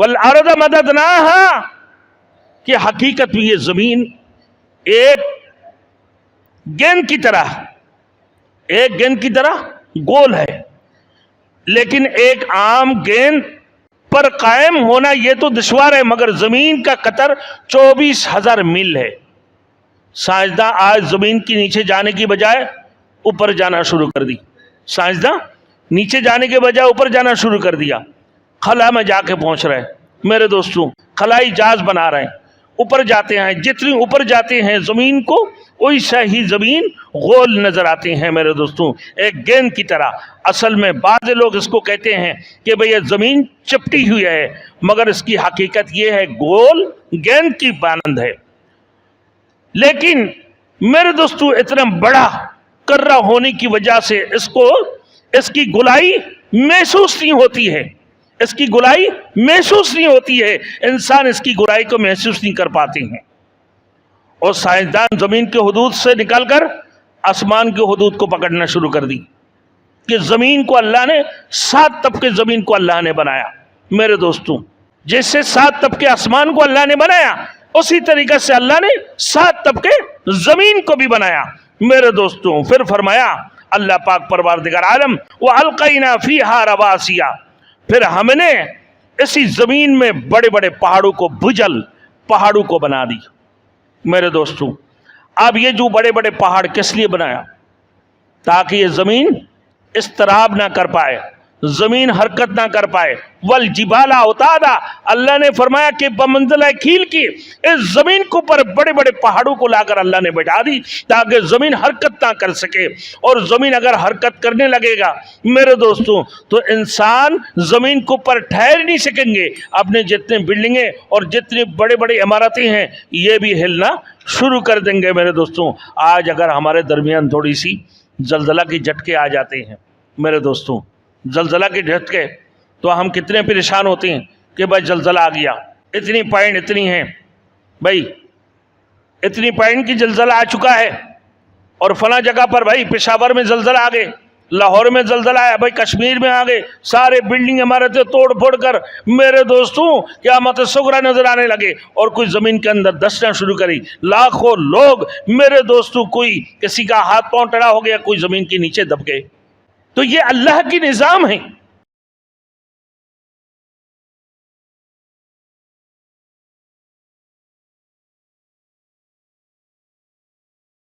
والارض مددناها کہ حقیقت میں یہ زمین ایک گیند کی طرح گول ہے، لیکن ایک عام گیند پر قائم ہونا یہ تو دشوار ہے، مگر زمین کا قطر 24,000 میل ہے۔ سائنسداں آج زمین کے نیچے جانے کی بجائے اوپر جانا شروع کر دی، سائنسداں نیچے جانے کے بجائے اوپر جانا شروع کر دیا، خلا میں جا کے پہنچ رہے ہیں میرے دوستوں، خلائی جہاز بنا رہے ہیں، اوپر جاتے ہیں، جتنی اوپر جاتے ہیں زمین کو ویسا ہی زمین غول نظر آتے ہیں میرے دوستوں، ایک گیند کی طرح۔ اصل میں بعض لوگ اس کو کہتے ہیں کہ بھئی یہ زمین چپٹی ہوئی ہے، مگر اس کی حقیقت یہ ہے گول گیند کی مانند ہے۔ لیکن میرے دوستو اتنا بڑا کرہ ہونے کی وجہ سے اس کی گولائی محسوس نہیں ہوتی ہے، اس کی گولائی محسوس نہیں ہوتی ہے، انسان اس کی گولائی کو محسوس نہیں کر پاتے ہیں۔ اور سائنسدان زمین کے حدود سے نکل کر آسمان کے حدود کو پکڑنا شروع کر دی کہ زمین کو اللہ نے 7 طبقے زمین کو اللہ نے بنایا میرے دوستوں، جیسے 7 طبقے آسمان کو اللہ نے بنایا اسی طریقے سے اللہ نے 7 طبقے زمین کو بھی بنایا میرے دوستوں۔ پھر فرمایا اللہ پاک پروردگار عالم وَأَلْقَيْنَا فِيهَا رَوَاسِيَ، پھر ہم نے اسی زمین میں بڑے بڑے پہاڑوں کو پہاڑوں کو بنا دی میرے دوستوں۔ اب یہ جو بڑے بڑے پہاڑ کس لیے بنایا؟ تاکہ یہ زمین اضطراب نہ کر پائے، زمین حرکت نہ کر پائے۔ والجبال اوتادا، اللہ نے فرمایا کہ بمنزلہ کھیل کی اس زمین کو پر بڑے بڑے پہاڑوں کو لا کر اللہ نے بٹھا دی تاکہ زمین حرکت نہ کر سکے۔ اور زمین اگر حرکت کرنے لگے گا میرے دوستوں تو انسان زمین کو پر ٹھہر نہیں سکیں گے، اپنے جتنے بلڈنگیں اور جتنی بڑے بڑے عمارتیں ہیں یہ بھی ہلنا شروع کر دیں گے میرے دوستوں۔ آج اگر ہمارے درمیان تھوڑی سی زلزلہ کے جھٹکے آ جاتے ہیں میرے دوستوں، زلزلہ کے جھٹکے، تو ہم کتنے پریشان ہوتے ہیں کہ بھائی زلزلہ آ گیا، اتنی پوائنٹ اتنی ہیں، بھائی اتنی پوائنٹ کی زلزلہ آ چکا ہے، اور فلاں جگہ پر بھائی پشاور میں زلزلہ آ گئے، لاہور میں زلزلہ آیا، بھائی کشمیر میں آ گئے، سارے بلڈنگ عمارتیں توڑ پھوڑ کر میرے دوستوں قیامت صغریٰ نظر آنے لگے، اور کوئی زمین کے اندر دسنا شروع کری، لاکھوں لوگ میرے دوستوں، کوئی کسی کا ہاتھ پاؤں ٹڑا ہو گیا، کوئی زمین کے نیچے دب گئے۔ تو یہ اللہ کی نظام ہے۔